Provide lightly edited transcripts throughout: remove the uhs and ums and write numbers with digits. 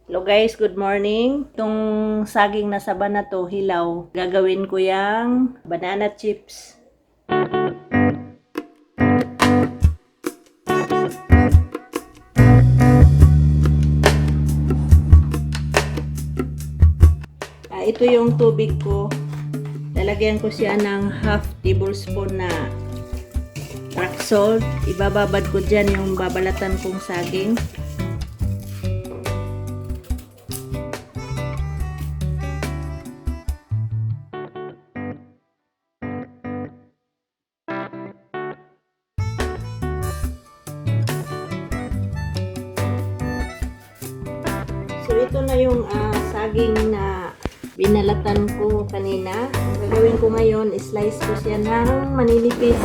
Hello guys, good morning. Itong saging na saba na to, hilaw, gagawin ko yung banana chips. Ito yung tubig ko. Lalagyan ko siya ng half tablespoon na rock salt. Ibababad ko dyan yung babalatan kong saging. So ito na yung saging na binalatan ko kanina. Ang gagawin ko ngayon, slice ko siya ng maninipis.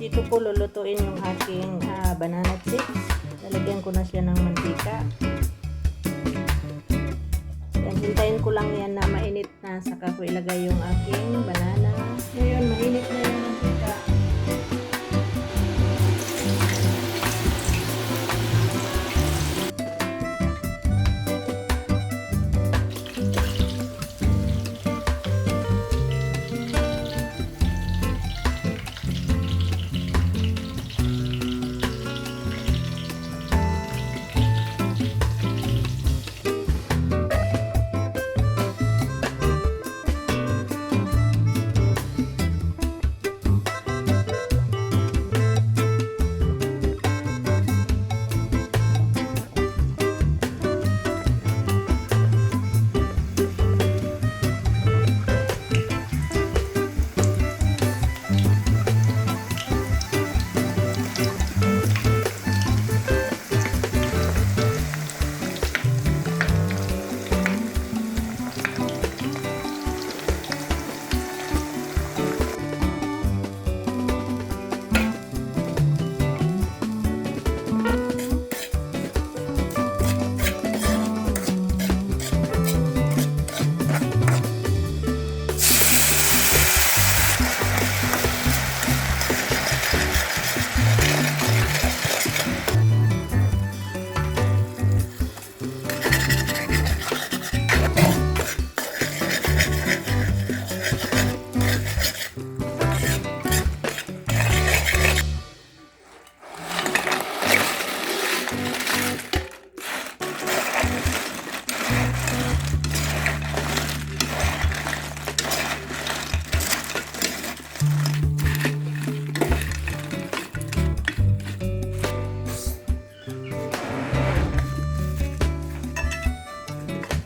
Dito ko lulutuin yung aking banana chips. Lalagyan ko na siya ng mantika. Yan, hintayin ko lang yan na mainit na, saka ko ilagay yung aking banana. Ngayon, mainit na yung mantika.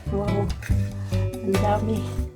Wow, ang dami.